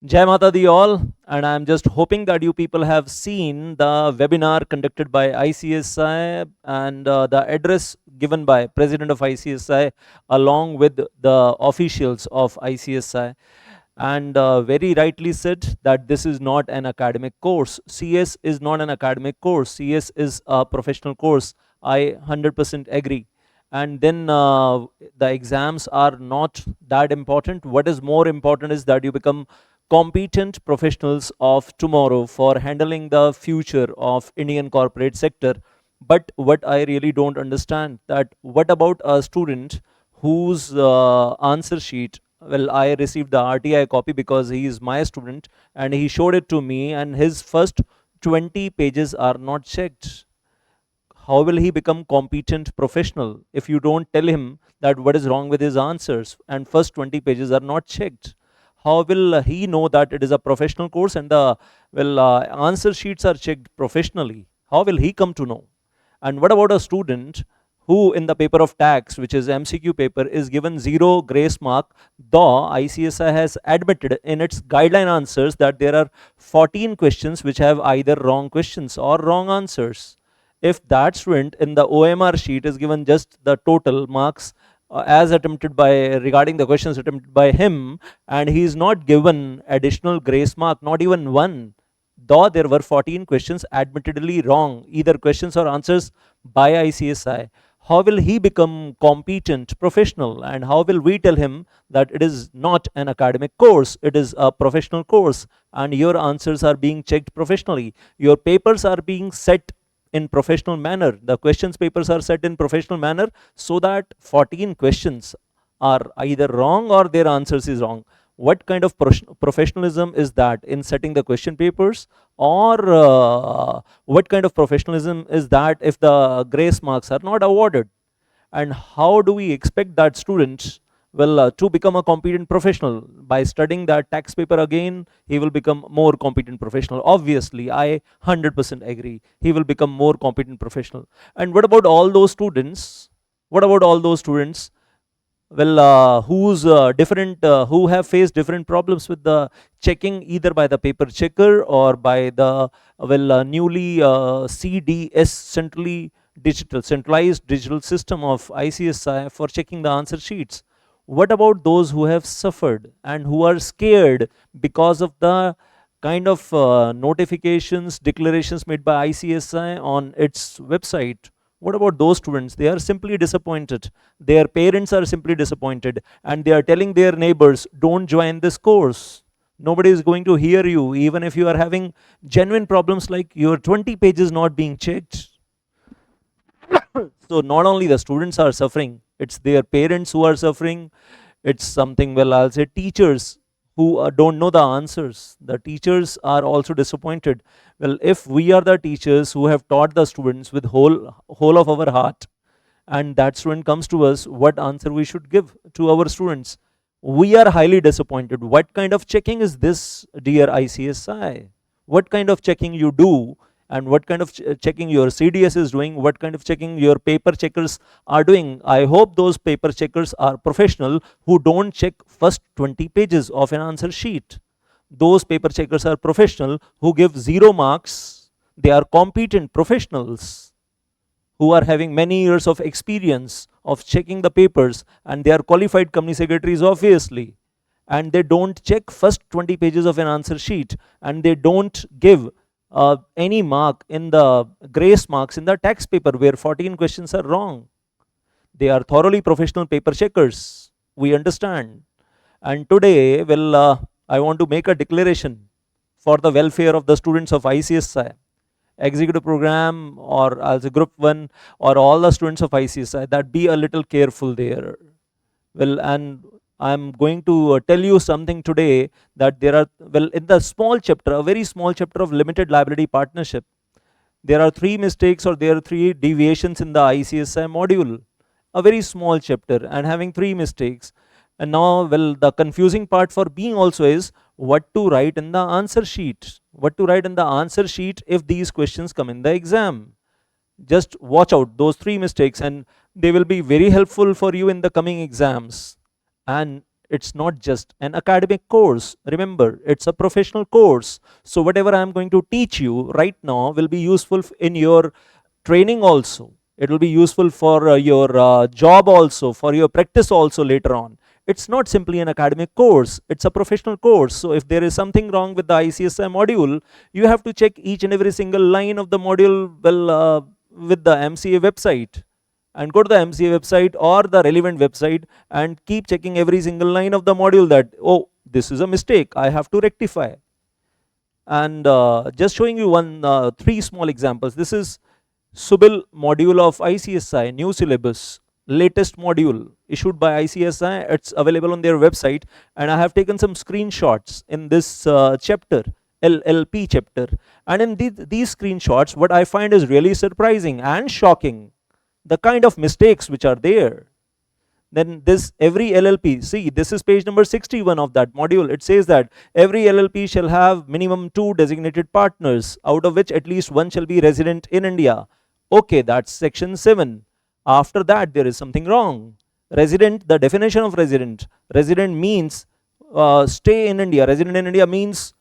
Jai Mata Di all, and I'm just hoping that you people have seen the webinar conducted by ICSI and the address given by President of ICSI along with the officials of ICSI, and very rightly said that this is not an academic course. CS is not an academic course. CS is a professional course. I 100% agree. And then the exams are not that important. What is more important is that you become competent professionals of tomorrow for handling the future of Indian corporate sector. But what I really don't understand that what about a student whose answer sheet, well, I received the RTI copy because he is my student and he showed it to me, and his first 20 pages are not checked. How will he become competent professional if you don't tell him that what is wrong with his answers and first 20 pages are not checked? How will he know that it is a professional course and the answer sheets are checked professionally? How will he come to know? And what about a student who in the paper of tax, which is MCQ paper, is given 0 grace mark, though ICSI has admitted in its guideline answers that there are 14 questions which have either wrong questions or wrong answers. If that student in the OMR sheet is given just the total marks as attempted by regarding the questions attempted by him, and he is not given additional grace mark, not even one, though there were 14 questions admittedly wrong, either questions or answers by ICSI, how will he become competent professional, and how will we tell him that it is not an academic course, it is a professional course, and your answers are being checked professionally, your papers are being set in professional manner, the questions papers are set in professional manner, so that 14 questions are either wrong or their answers is wrong. What kind of professionalism is that in setting the question papers, or what kind of professionalism is that if the grace marks are not awarded? And how do we expect that students will to become a competent professional? By studying that tax paper again, he will become more competent professional. Obviously, I 100% agree, he will become more competent professional. And what about all those students, what about all those students, who's different who have faced different problems with the checking, either by the paper checker or by the newly CDS, centralized digital system of ICSI for checking the answer sheets? What about those who have suffered and who are scared because of the kind of notifications, declarations made by ICSI on its website? What about those students? They are simply disappointed. Their parents are simply disappointed, and they are telling their neighbors, don't join this course. Nobody is going to hear you, even if you are having genuine problems like your 20 pages not being checked. So not only the students are suffering, it's their parents who are suffering. It's something, well, I'll say teachers who don't know the answers. The teachers are also disappointed. Well, if we are the teachers who have taught the students with whole of our heart, and that student comes to us, what answer we should give to our students? We are highly disappointed. What kind of checking is this, dear ICSI? What kind of checking you do, and what kind of checking your CDS is doing, what kind of checking your paper checkers are doing? I hope those paper checkers are professional who don't check first 20 pages of an answer sheet. Those paper checkers are professional who give 0 marks. They are competent professionals who are having many years of experience of checking the papers, and they are qualified company secretaries, obviously, and they don't check first 20 pages of an answer sheet, and they don't give any mark in the grace marks in the tax paper where 14 questions are wrong. They are thoroughly professional paper checkers, we understand. And today, I want to make a declaration for the welfare of the students of ICSI executive program, or as a group 1, or all the students of ICSI, that be a little careful there. Well, and I'm going to tell you something today, that there are, well, in the small chapter, a very small chapter of limited liability partnership, there are 3 mistakes, or there are 3 deviations in the ICSI module. A very small chapter and having 3 mistakes. And now, well, the confusing part for me also is what to write in the answer sheet. What to write in the answer sheet if these questions come in the exam. Just watch out those 3 mistakes, and they will be very helpful for you in the coming exams. And It's not just an academic course. Remember, it's a professional course. So whatever I'm going to teach you right now will be useful in your training also. It will be useful for your job also, for your practice also later on. It's not simply an academic course, it's a professional course. So if there is something wrong with the ICSI module, you have to check each and every single line of the module with the MCA website, and go to the MCA website or the relevant website and keep checking every single line of the module that, oh, this is a mistake, I have to rectify. And just showing you three small examples. This is Subil module of ICSI, new syllabus, latest module issued by ICSI. It's available on their website, and I have taken some screenshots in this chapter, LLP chapter. And in these screenshots, what I find is really surprising and shocking, the kind of mistakes which are there. Then this every LLP, see, this is page number 61 of that module. It says that every LLP shall have minimum 2 designated partners, out of which at least one shall be resident in India. Okay, that's section 7. After that, there is something wrong. Resident, the definition of resident. Resident means stay in India. Resident in India means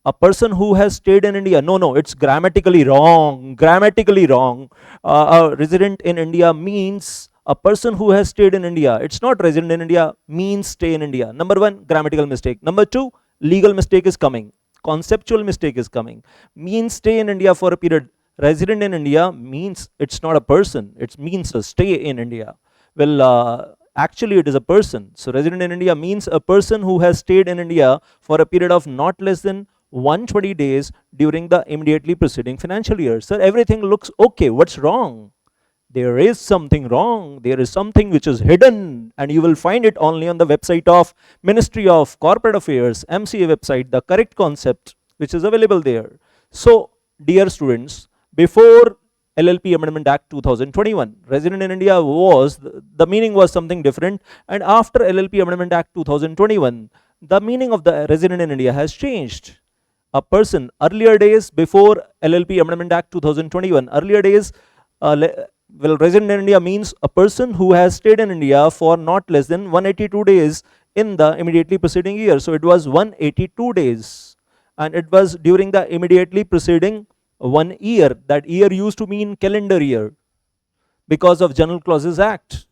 a person who has stayed in India. No, it's grammatically wrong. Grammatically wrong. A resident in India means a person who has stayed in India. It's not resident in India means stay in India. Number one, grammatical mistake. Number two, legal mistake is coming. Conceptual mistake is coming. Means stay in India for a period. Resident in India means it's not a person. It means a stay in India. Well, actually it is a person. So resident in India means a person who has stayed in India for a period of not less than 120 days during the immediately preceding financial year. Sir, everything looks okay. What's wrong? There is something wrong. There is something which is hidden, and you will find it only on the website of Ministry of Corporate Affairs, MCA website, the correct concept which is available there. So, dear students, before LLP Amendment Act 2021, resident in India was, the meaning was something different, and after LLP Amendment Act 2021, the meaning of the resident in India has changed. A person, earlier days before LLP Amendment Act 2021, earlier days, well, resident in India means a person who has stayed in India for not less than 182 days in the immediately preceding year. So it was 182 days, and it was during the immediately preceding 1 year. That year used to mean calendar year because of General Clauses Act.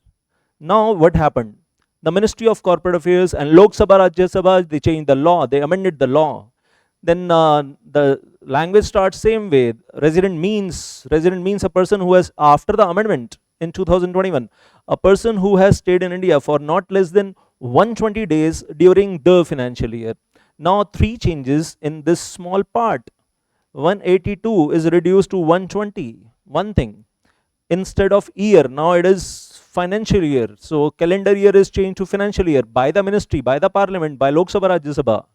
Now what happened? The Ministry of Corporate Affairs and Lok Sabha, Rajya Sabha, they changed the law, they amended the law. Then the language starts same way. Resident means a person who has, after the amendment in 2021, a person who has stayed in India for not less than 120 days during the financial year. Now three changes in this small part. 182 is reduced to 120. One thing, instead of year, now it is financial year. So calendar year is changed to financial year by the ministry, by the parliament, by Lok Sabha, Rajya Sabha.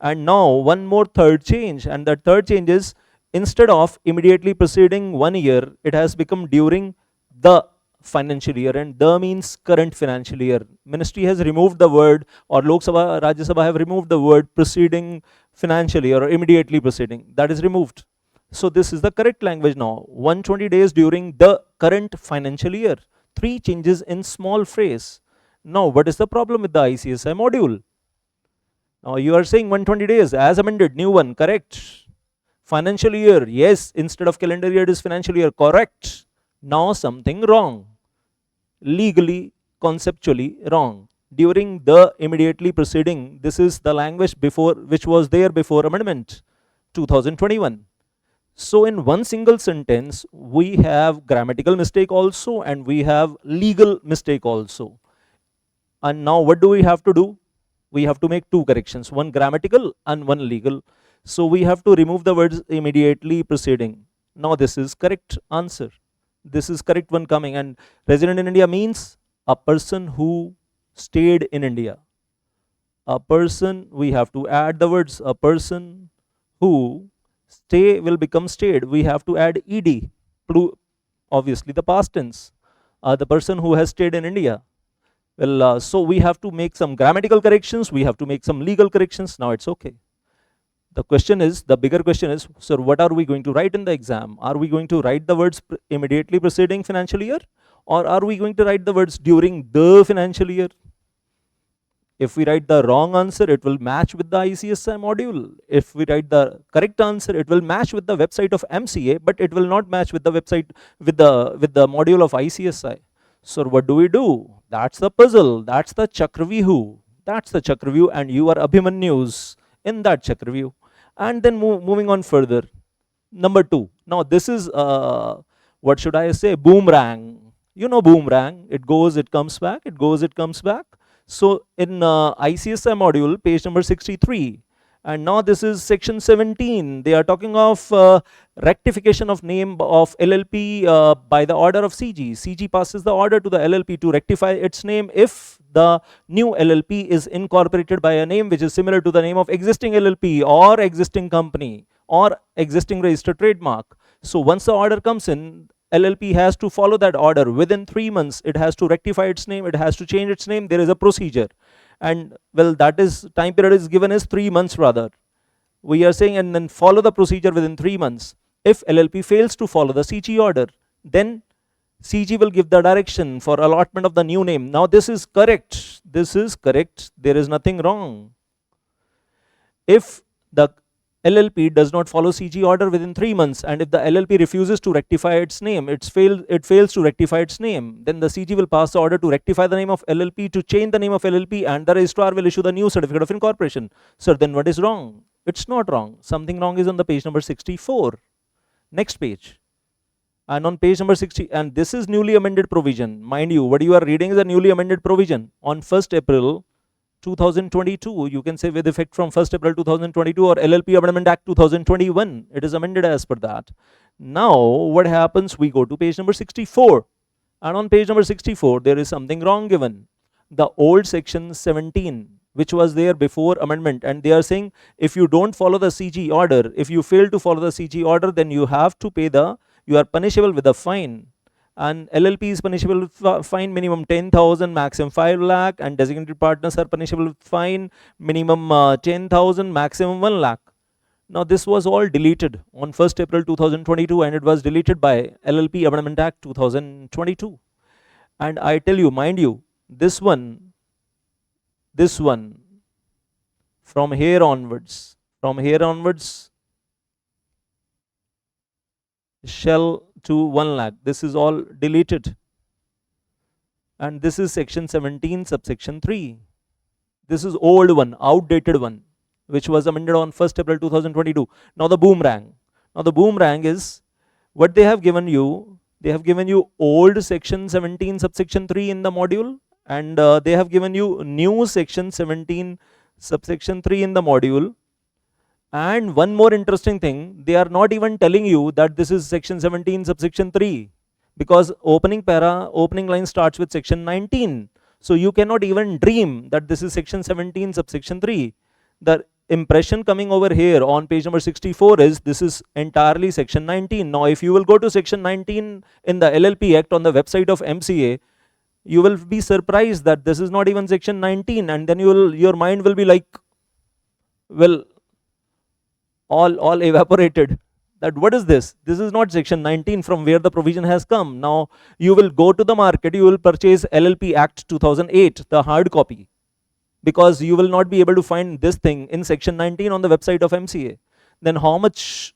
And now one more third change, and that third change is, instead of immediately preceding 1 year, it has become during the financial year, and the means current financial year. Ministry has removed the word, or Lok Sabha, Rajya Sabha have removed the word preceding financial year or immediately preceding. That is removed. So this is the correct language now. 120 days during the current financial year. Three changes in small phrase. Now what is the problem with the ICSI module? Now you are saying 120 days as amended, new one, correct. Financial year, yes, instead of calendar year it is financial year, correct. Now something wrong. Legally, conceptually wrong. During the immediately preceding, this is the language before, which was there before amendment 2021. So in one single sentence, we have grammatical mistake also, and we have legal mistake also. And now what do we have to do? We have to make two corrections, one grammatical and one legal. So we have to remove the words immediately preceding. Now this is correct answer. This is correct one coming. And resident in India means a person who stayed in India. A person, we have to add the words, a person who, stay will become stayed. We have to add ed, obviously the past tense. The person who has stayed in India. Well, so we have to make some grammatical corrections, we have to make some legal corrections. Now it's okay. The question is, the bigger question is, sir, what are we going to write in the exam? Are we going to write the words immediately preceding financial year, or are we going to write the words during the financial year? If we write the wrong answer, it will match with the ICSI module. If we write the correct answer, it will match with the website of MCA, but it will not match with the website with the module of ICSI. So what do we do? That's the puzzle. That's the Chakravyuh. That's the Chakravyuh, and you are Abhimanyus in that Chakravyuh. And then moving on further. Number 2. Now this is what should I say? Boomerang. You know boomerang. It goes, it comes back. It goes, it comes back. So in ICSI module, page number 63, and now this is section 17. They are talking of rectification of name of LLP by the order of CG. CG passes the order to the LLP to rectify its name if the new LLP is incorporated by a name which is similar to the name of existing LLP or existing company or existing registered trademark. So once the order comes in, LLP has to follow that order. Within 3 months, it has to rectify its name, it has to change its name. There is a procedure. And well, that is time period is given as 3 months rather. We are saying, and then follow the procedure within 3 months. If LLP fails to follow the CG order, then CG will give the direction for allotment of the new name. Now this is correct. This is correct. There is nothing wrong. If the LLP does not follow CG order within 3 months, and if the LLP refuses to rectify its name, it fails to rectify its name, then the CG will pass the order to rectify the name of LLP, to change the name of LLP, and the registrar will issue the new certificate of incorporation. Sir, then what is wrong? It's not wrong. Something wrong is on the page number 64. Next page. And on page number 60, and this is newly amended provision. Mind you, what you are reading is a newly amended provision. On 1st April 2022, you can say with effect from 1st April 2022, or LLP Amendment Act 2021. It is amended as per that. Now, what happens? We go to page number 64. And on page number 64, there is something wrong given. The old section 17, which was there before amendment, and they are saying, if you don't follow the CG order, if you fail to follow the CG order, then you have to pay you are punishable with a fine. And LLP is punishable with fine minimum 10,000, maximum 5 lakh, and designated partners are punishable with fine minimum 10,000, maximum 1 lakh. Now this was all deleted on 1st April 2022, and it was deleted by LLP Amendment Act 2022. And I tell you, mind you, this one, from here onwards, shall to 1 lakh. This is all deleted. And this is section 17 subsection 3. This is old one, outdated one, which was amended on 1st April 2022. Now the boomerang. Now the boomerang is what they have given you. They have given you old section 17 subsection 3 in the module, and they have given you new section 17 subsection 3 in the module. And one more interesting thing, they are not even telling you that this is section 17 subsection 3, because opening line starts with section 19. So you cannot even dream that this is section 17 subsection 3. The impression coming over here on page number 64 is this is entirely section 19. Now if you will go to section 19 in the LLP Act on the website of MCA, you will be surprised that this is not even section 19, and then your mind will be like, well, all evaporated, that what is this? This is not section 19 from where the provision has come. Now you will go to the market, you will purchase LLP Act 2008, the hard copy, because you will not be able to find this thing in section 19 on the website of MCA. Then how much,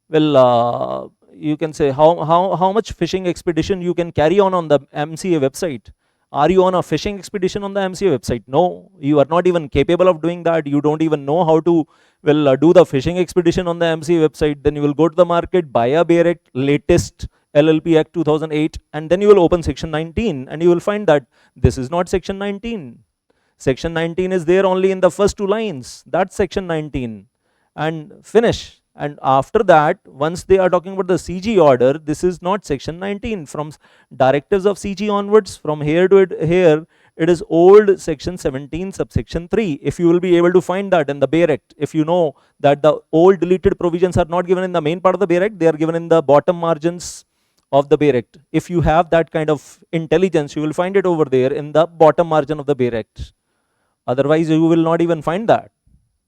well, you can say how much fishing expedition you can carry on the MCA website? Are you on a fishing expedition on the MCA website? No, you are not even capable of doing that. You don't even know how to do the fishing expedition on the MCA website. Then you will go to the market, buy a Bear Act, latest LLP Act 2008, and then you will open section 19, and you will find that this is not section 19. Section 19 is there only in the first 2 lines. That's section 19, and finish. And after that, once they are talking about the CG order, this is not section 19. From directives of CG onwards, from here to here, it is old section 17 subsection 3. If you will be able to find that in the Bear Act, if you know that the old deleted provisions are not given in the main part of the Bear Act, they are given in the bottom margins of the Bear Act. If you have that kind of intelligence, you will find it over there in the bottom margin of the Bear Act. Otherwise, you will not even find that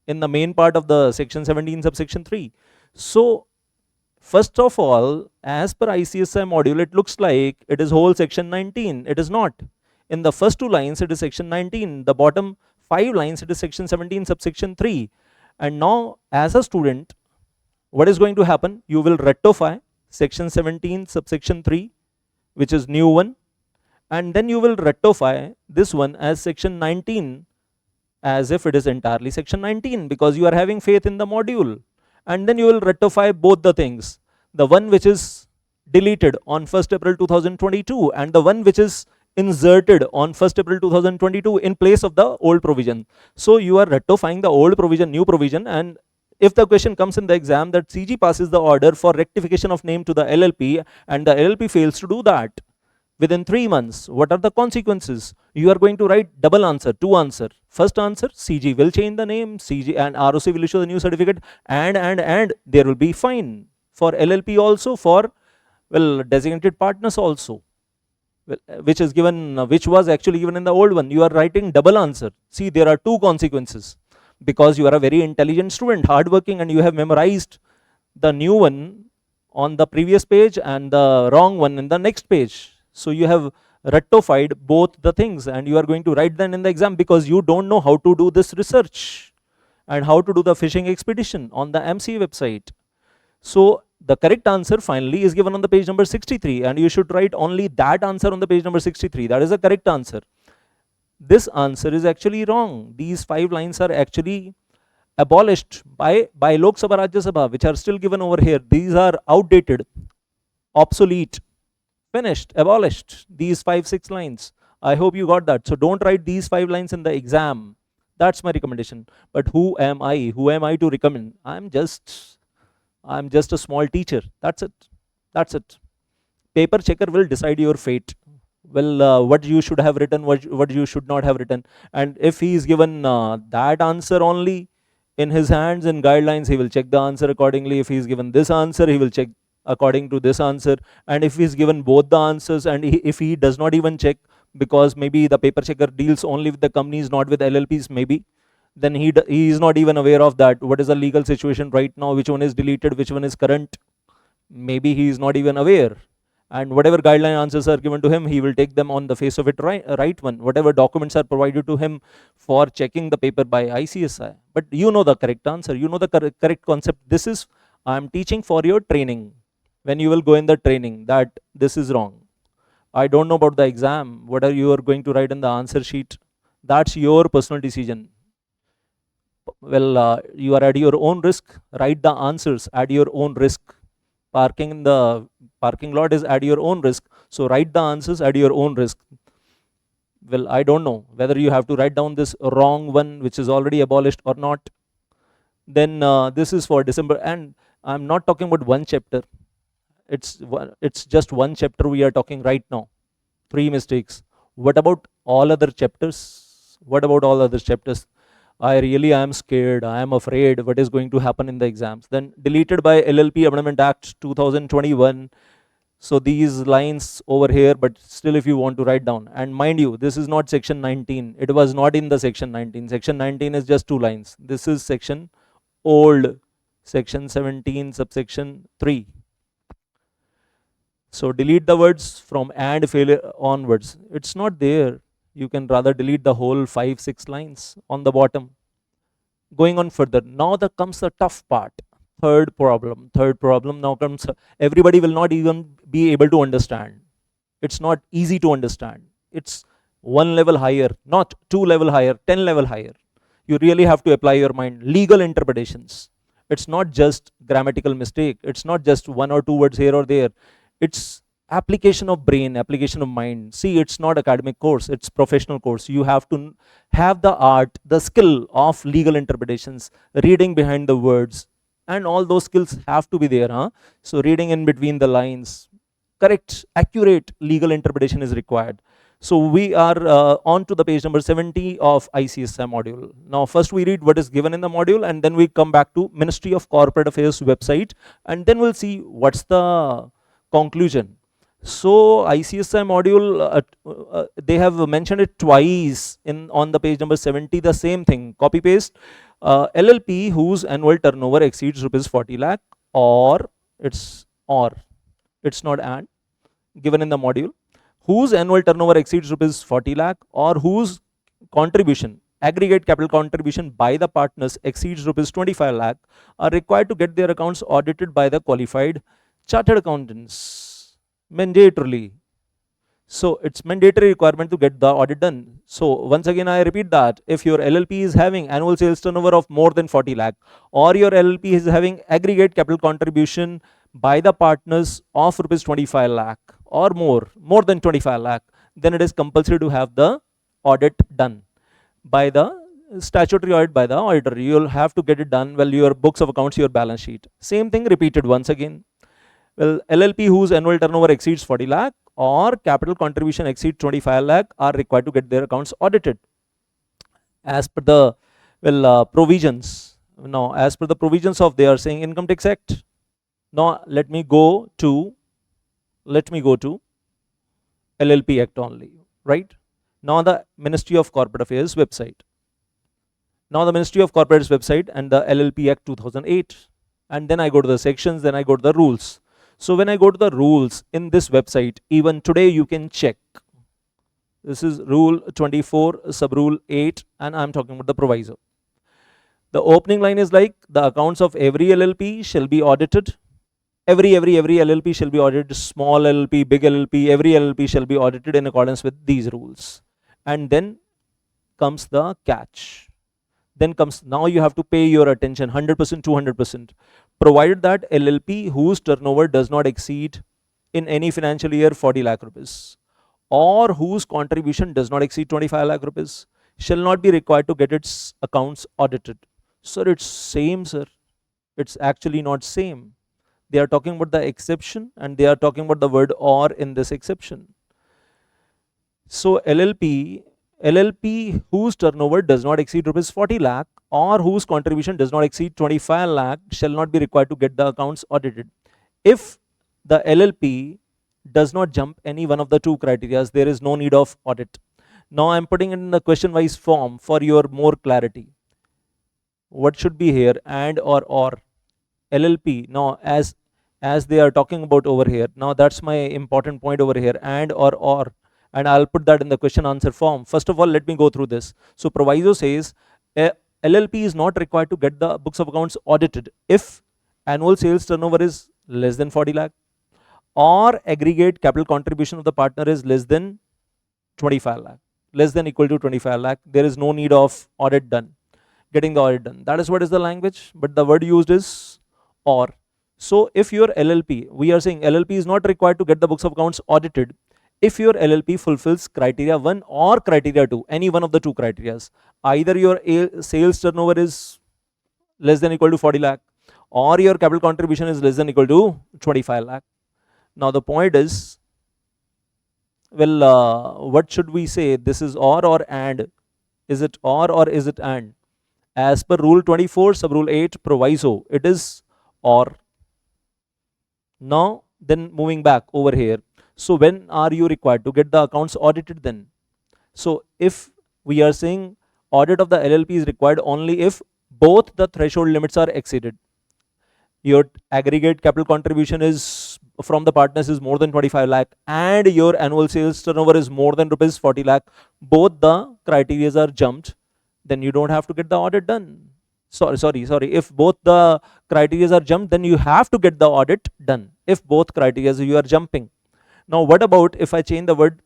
in the main part of the section 17 subsection 3. So first of all, as per ICSI module, it looks like it is whole section 19. It is not. In the first 2 lines, it is section 19. The bottom 5 lines, it is section 17 subsection 3. And now as a student, what is going to happen? You will rectify section 17 subsection 3, which is new one, and then you will rectify this one as section 19 as if it is entirely section 19, because you are having faith in the module. And then you will rectify both the things, the one which is deleted on 1st April 2022 and the one which is inserted on 1st April 2022 in place of the old provision. So you are rectifying the old provision, new provision. And if the question comes in the exam that CG passes the order for rectification of name to the LLP and the LLP fails to do that within 3 months, what are the consequences? You are going to write double answer, two answer. First answer, CG will change the name, CG and ROC will issue the new certificate, and there will be fine for LLP also, for, well, designated partners also, which is given, which was actually given in the old one. You are writing double answer. See, there are two consequences, because you are a very intelligent student, hardworking, and you have memorized the new one on the previous page and the wrong one in the next page. So you have rectified both the things, and you are going to write them in the exam, because you don't know how to do this research and how to do the fishing expedition on the MCA website. So the correct answer finally is given on the page number 63, and you should write only that answer on the page number 63. That is the correct answer. This answer is actually wrong. These 5 lines are actually abolished by Lok Sabha, Rajya Sabha, which are still given over here. These are outdated, obsolete, finished, abolished, these 5-6 lines. I hope you got that. So don't write these 5 lines in the exam. That's my recommendation. But who am I? Who am I to recommend? I'm just a small teacher. That's it. That's it. Paper checker will decide your fate. Well, what you should have written, what you should not have written. And if he is given that answer only in his hands in guidelines, he will check the answer accordingly. If he is given this answer, he will check according to this answer. And if he is given both the answers, and if he does not even check, because maybe the paper checker deals only with the companies, not with LLPs, maybe, then he is not even aware of that. What is the legal situation right now? Which one is deleted? Which one is current? Maybe he is not even aware. And whatever guideline answers are given to him, he will take them on the face of it, right one. Whatever documents are provided to him for checking the paper by ICSI. But you know the correct answer. You know the correct concept. This is, I am teaching for your training. When you will go in the training, that this is wrong. I don't know about the exam, what are you are going to write in the answer sheet. That's your personal decision. Well, you are at your own risk. Write the answers at your own risk. Parking in the parking lot is at your own risk. So write the answers at your own risk. Well, I don't know whether you have to write down this wrong one, which is already abolished, or not. Then this is for December, and I'm not talking about one chapter. It's just one chapter we are talking right now. 3 mistakes. What about all other chapters? What about all other chapters? I really am scared. I am afraid what is going to happen in the exams. Then deleted by LLP Amendment Act 2021. So these lines over here, but still if you want to write down. And mind you, this is not section 19. It was not in the section 19. Section 19 is just 2 lines. This is section old, section 17 subsection 3. So delete the words from and failure onwards. It's not there. You can rather delete the whole 5-6 lines on the bottom. Going on further, now comes the tough part. Third problem now comes, everybody will not even be able to understand. It's not easy to understand. It's 1 level higher, not 2 level higher, 10 level higher. You really have to apply your mind. Legal interpretations. It's not just grammatical mistake. It's not just 1 or 2 words here or there. It's application of brain, application of mind. See, it's not academic course, it's professional course. You have to have the art, the skill of legal interpretations, reading behind the words, and all those skills have to be there. So reading in between the lines, correct, accurate legal interpretation is required. So we are on to the page number 70 of ICSI module. Now first we read what is given in the module, and then we come back to Ministry of Corporate Affairs website, and then we'll see what's the conclusion. So ICSI module, they have mentioned it twice on the page number 70, the same thing, copy paste. LLP whose annual turnover exceeds rupees 40 lakh, or it's not and, given in the module, whose annual turnover exceeds rupees 40 lakh, or whose contribution aggregate capital contribution by the partners exceeds rupees 25 lakh are required to get their accounts audited by the qualified chartered accountants mandatorily. So it's mandatory requirement to get the audit done. So once again, I repeat that if your LLP is having annual sales turnover of more than 40 lakh, or your LLP is having aggregate capital contribution by the partners of rupees 25 lakh or more than 25 lakh, then it is compulsory to have the audit done by the statutory audit by the auditor. You'll have to get it done. Well, your books of accounts, your balance sheet. Same thing repeated once again. Well, LLP whose annual turnover exceeds 40 lakh or capital contribution exceeds 25 lakh are required to get their accounts audited as per the provisions. Now, as per the provisions of they are saying Income Tax Act. Now, let me go to LLP Act only, right? Now the Ministry of Corporate Affairs website. Now the Ministry of Corporate Affairs website and the LLP Act 2008. And then I go to the sections, then I go to the rules. So when I go to the rules in this website, even today you can check. This is Rule 24, Sub-Rule 8, and I'm talking about the proviso. The opening line is like, the accounts of every LLP shall be audited. Every LLP shall be audited, small LLP, big LLP, every LLP shall be audited in accordance with these rules. And then comes the catch. Then comes, now you have to pay your attention 100%, 200%. Provided that LLP whose turnover does not exceed in any financial year 40 lakh rupees or whose contribution does not exceed 25 lakh rupees shall not be required to get its accounts audited. Sir, it's same, sir. It's actually not same. They are talking about the exception and they are talking about the word or in this exception. So LLP whose turnover does not exceed rupees 40 lakh or whose contribution does not exceed 25 lakh shall not be required to get the accounts audited. If the LLP does not jump any one of the two criteria, there is no need of audit. Now I'm putting it in the question wise form for your more clarity. What should be here? And or LLP. Now as they are talking about over here, now that's my important point over here, and or, and I'll put that in the question answer form. First of all, let me go through this. So proviso says LLP is not required to get the books of accounts audited if annual sales turnover is less than 40 lakh or aggregate capital contribution of the partner is less than 25 lakh, less than equal to 25 lakh. There is no need of audit done, getting the audit done. That is what is the language, but the word used is or. So if your LLP, we are saying LLP is not required to get the books of accounts audited if your LLP fulfills criteria 1 or criteria 2, any one of the two criterias. Either your sales turnover is less than equal to 40 lakh or your capital contribution is less than equal to 25 lakh. Now the point is, well, what should we say? This is or and. Is it or is it and? As per Rule 24, Sub-Rule 8, proviso, it is or. Now then moving back over here. So when are you required to get the accounts audited then? So if we are saying audit of the LLP is required only if both the threshold limits are exceeded. Your aggregate capital contribution is from the partners is more than 25 lakh and your annual sales turnover is more than rupees 40 lakh. Both the criteria are jumped, then you don't have to get the audit done. Sorry. If both the criteria are jumped, then you have to get the audit done. If both criteria you are jumping. Now, what about if I change the word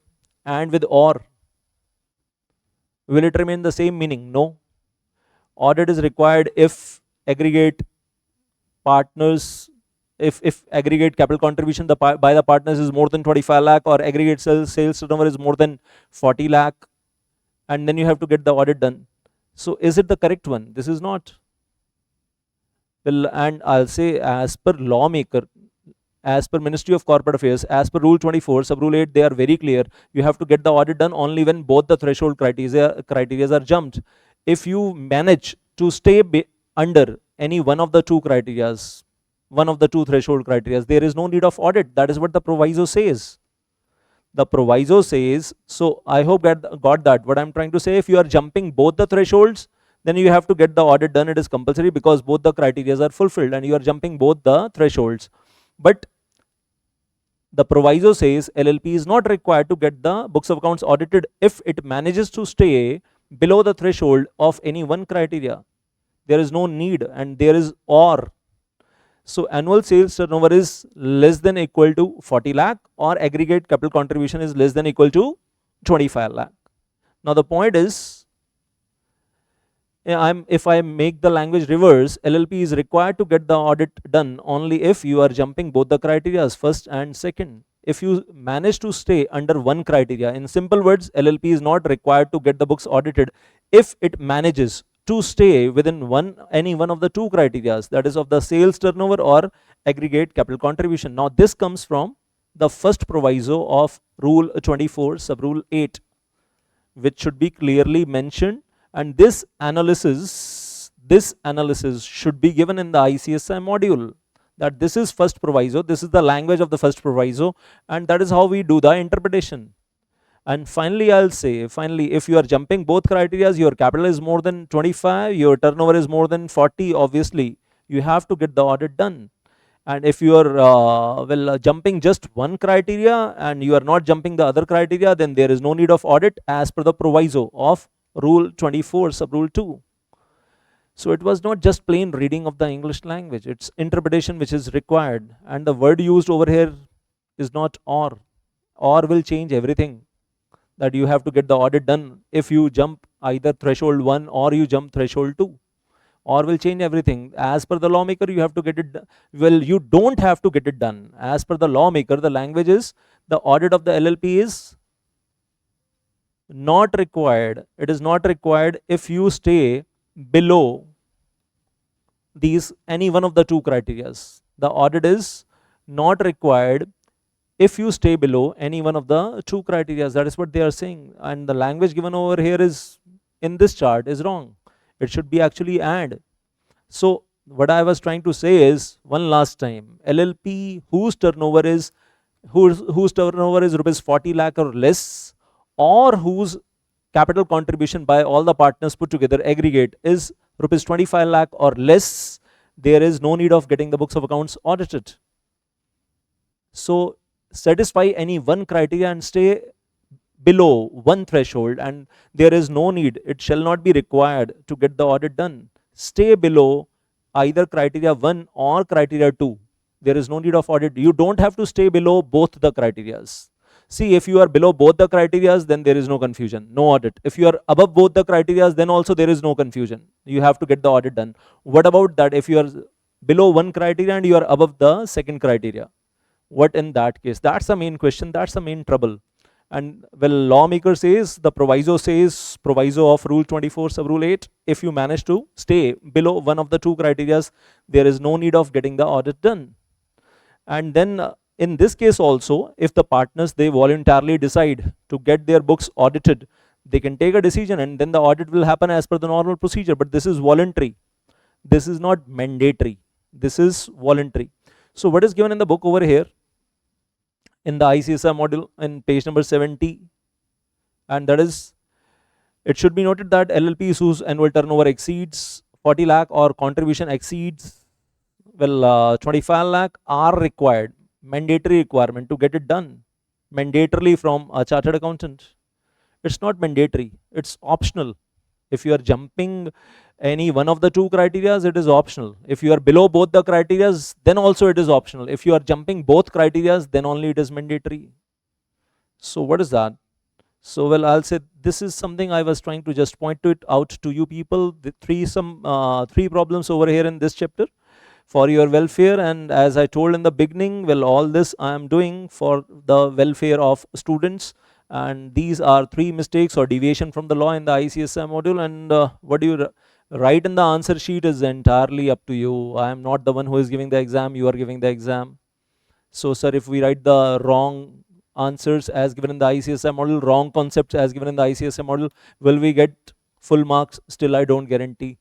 and with or? Will it remain the same meaning? No. Audit is required if aggregate partners, if aggregate capital contribution by the partners is more than 25 lakh or aggregate sales turnover is more than 40 lakh, and then you have to get the audit done. So is it the correct one? This is not. Well, and I'll say as per lawmaker, as per Ministry of Corporate Affairs, as per Rule 24, Sub-Rule 8, they are very clear. You have to get the audit done only when both the threshold criteria are jumped. If you manage to stay under any one of the two criteria, one of the two threshold criteria, there is no need of audit. That is what the proviso says. The proviso says, so I hope got that. What I'm trying to say, if you are jumping both the thresholds, then you have to get the audit done. It is compulsory because both the criteria are fulfilled and you are jumping both the thresholds. But the proviso says LLP is not required to get the books of accounts audited if it manages to stay below the threshold of any one criteria. There is no need, and there is or. So annual sales turnover is less than equal to 40 lakh, or aggregate capital contribution is less than equal to 25 lakh. Now the point is, if I make the language reverse, LLP is required to get the audit done only if you are jumping both the criteria, first and second. If you manage to stay under one criteria, in simple words, LLP is not required to get the books audited if it manages to stay within any one of the two criteria, that is of the sales turnover or aggregate capital contribution. Now this comes from the first proviso of rule 24 sub rule 8, which should be clearly mentioned, and this analysis should be given in the ICSI module, that this is first proviso, this is the language of the first proviso, and that is how we do the interpretation. And finally, I'll say, if you are jumping both criteria, your capital is more than 25, your turnover is more than 40, obviously you have to get the audit done. And if you are jumping just one criteria and you are not jumping the other criteria, then there is no need of audit as per the proviso of rule 24 sub rule 2. So it was not just plain reading of the English language, it's interpretation which is required, and the word used over here is not or. Or will change everything, that you have to get the audit done if you jump either threshold 1 or you jump threshold 2. Or will change everything. As per the lawmaker, you have to get it done. Well, you don't have to get it done. As per the lawmaker, the language is the audit of the LLP is not required. It is not required if you stay below any one of the two criteria. The audit is not required if you stay below any one of the two criteria. That is what they are saying. And the language given over here is in this chart is wrong. It should be actually and. So what I was trying to say is, one last time, LLP whose turnover is rupees 40 lakh or less, or whose capital contribution by all the partners put together aggregate is rupees 25 lakh or less, there is no need of getting the books of accounts audited. So satisfy any one criteria and stay below one threshold, and there is no need, it shall not be required to get the audit done. Stay below either criteria 1 or criteria 2, there is no need of audit. You don't have to stay below both the criterias. See, if you are below both the criterias, then there is no confusion, no audit. If you are above both the criterias, then also there is no confusion, you have to get the audit done. What about that if you are below one criteria and you are above the second criteria? What in that case? That's the main question, that's the main trouble. And well, lawmaker says, the proviso says, proviso of rule 24 sub rule 8, if you manage to stay below one of the two criteria, there is no need of getting the audit done. And then in this case also, if the partners, they voluntarily decide to get their books audited, they can take a decision and then the audit will happen as per the normal procedure. But this is voluntary, this is not mandatory, this is voluntary. So what is given in the book over here in the ICSI module in page number 70, and that is, it should be noted that LLPs whose annual turnover exceeds 40 lakh or contribution exceeds 25 lakh are required, mandatory requirement to get it done mandatorily from a chartered accountant. It's not mandatory, it's optional. If you are jumping any one of the two criteria, it is optional. If you are below both the criteria, then also it is optional. If you are jumping both criteria, then only it is mandatory. So what is that? So well, I'll say this is something I was trying to just point to it out to you people. The three problems over here in this chapter for your welfare, and as I told in the beginning, well, all this I am doing for the welfare of students. And these are three mistakes or deviation from the law in the ICSI module, and what do you write in the answer sheet is entirely up to you. I am not the one who is giving the exam, you are giving the exam. So sir, if we write the wrong answers as given in the ICSI model, wrong concepts as given in the ICSI model, will we get full marks? Still I don't guarantee.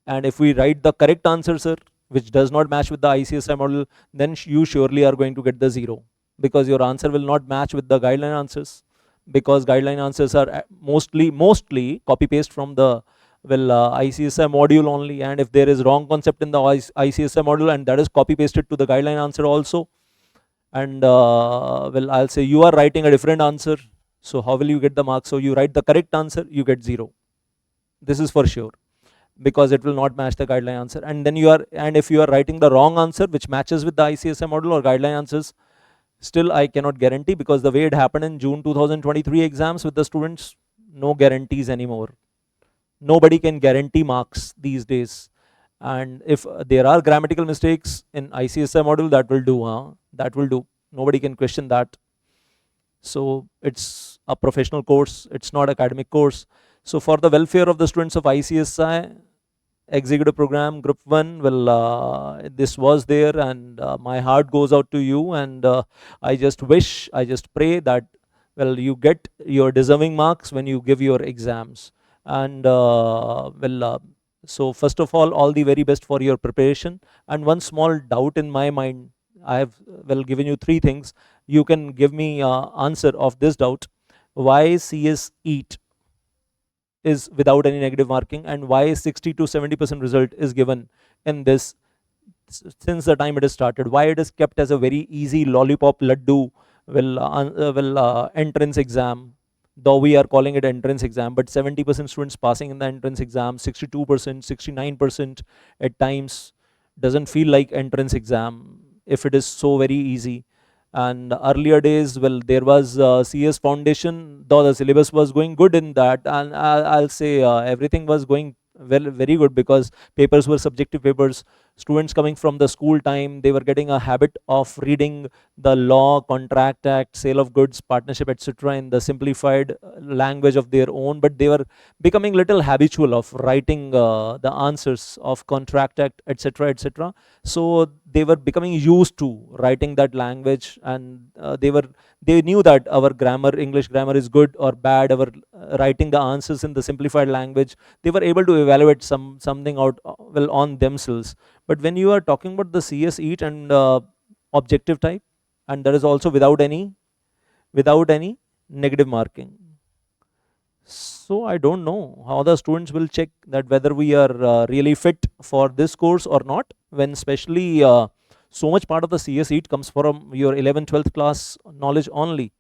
And if we write the correct answer, sir, which does not match with the ICSI model, then you surely are going to get the 0, because your answer will not match with the guideline answers, because guideline answers are mostly copy paste from the ICSI module only. And if there is wrong concept in the ICSI module, and that is copy pasted to the guideline answer also, and I'll say you are writing a different answer, so how will you get the marks? So you write the correct answer, you get 0. This is for sure, because it will not match the guideline answer. And then you are, and if you are writing the wrong answer which matches with the ICSI model or guideline answers, still I cannot guarantee, because the way it happened in June 2023 exams with the students, no guarantees anymore. Nobody can guarantee marks these days. And if there are grammatical mistakes in ICSI module, that will do, that will do. Nobody can question that. So it's a professional course, it's not academic course. So for the welfare of the students of ICSI executive program group 1, well, this was there, and my heart goes out to you, and I just wish, I just pray that, well, you get your deserving marks when you give your exams. And so first of all the very best for your preparation. And one small doubt in my mind, I have, well, given you three things. You can give me answer of this doubt: why CS EAT is without any negative marking, and why 60 to 70% result is given in this since the time it is started? Why it is kept as a very easy lollipop laddu, entrance exam, though we are calling it entrance exam, but 70% students passing in the entrance exam, 62%, 69% at times, doesn't feel like entrance exam if it is so very easy. And earlier days, well, there was CS foundation, though the syllabus was going good in that, and I'll say everything was going well, very good, because papers were subjective papers. Students coming from the school time, they were getting a habit of reading the law, contract act, sale of goods, partnership, etc., in the simplified language of their own, but they were becoming little habitual of writing the answers of contract act, etc., etc. So they were becoming used to writing that language, and they knew that our grammar, English grammar, is good or bad. Our writing the answers in the simplified language, they were able to evaluate something out, well, on themselves. But when you are talking about the CS EAT and objective type, and that is also without any negative marking, so I don't know how the students will check that whether we are really fit for this course or not, when especially so much part of the CS EAT comes from your 11th, 12th class knowledge only.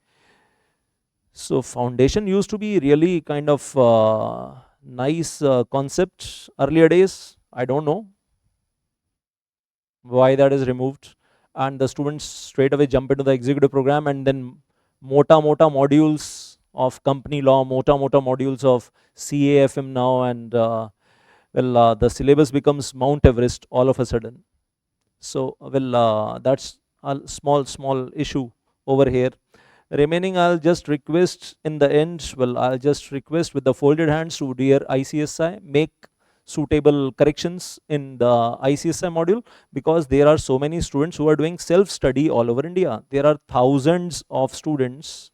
So foundation used to be really kind of nice concept earlier days. I don't know why that is removed, and the students straight away jump into the executive program, and then mota modules of company law, mota modules of CAFM now, and the syllabus becomes Mount Everest all of a sudden. So that's a small issue over here. Remaining, I'll just request in the end, well, I'll just request with the folded hands to dear ICSI, make suitable corrections in the ICSI module, because there are so many students who are doing self-study all over India. There are thousands of students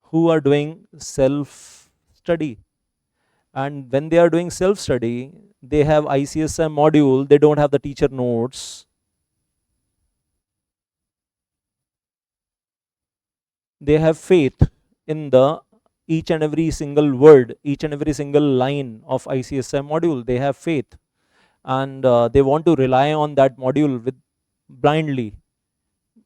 who are doing self-study. And when they are doing self-study, they have ICSI module, they don't have the teacher notes. They have faith in the each and every single word, each and every single line of ICSI module. They have faith, and they want to rely on that module with blindly.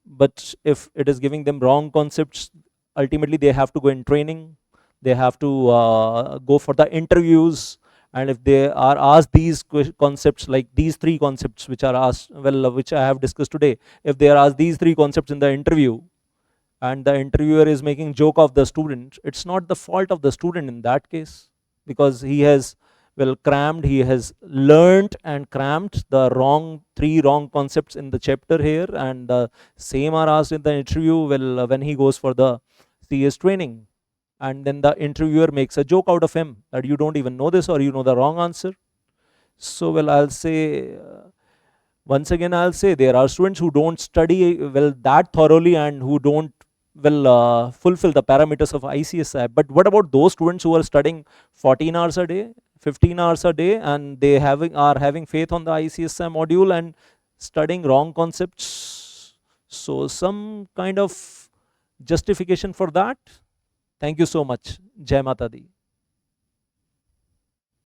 But if it is giving them wrong concepts, ultimately they have to go in training, they have to go for the interviews, and if they are asked these concepts, like these three concepts which are asked, well, which I have discussed today, if they are asked these three concepts in the interview, and the interviewer is making joke of the student, it's not the fault of the student in that case, because he has, well, crammed, he has learnt and crammed the three wrong concepts in the chapter here, and the same are asked in the interview, well, when he goes for the CS training, and then the interviewer makes a joke out of him that you don't even know this, or you know the wrong answer. So, well, I'll say, once again, I'll say, there are students who don't study, well, that thoroughly, and who don't, well, fulfill the parameters of ICSI. But what about those students who are studying 14 hours a day, 15 hours a day, and they are having faith on the ICSI module and studying wrong concepts? So some kind of justification for that. Thank you so much. Jai Mata Di.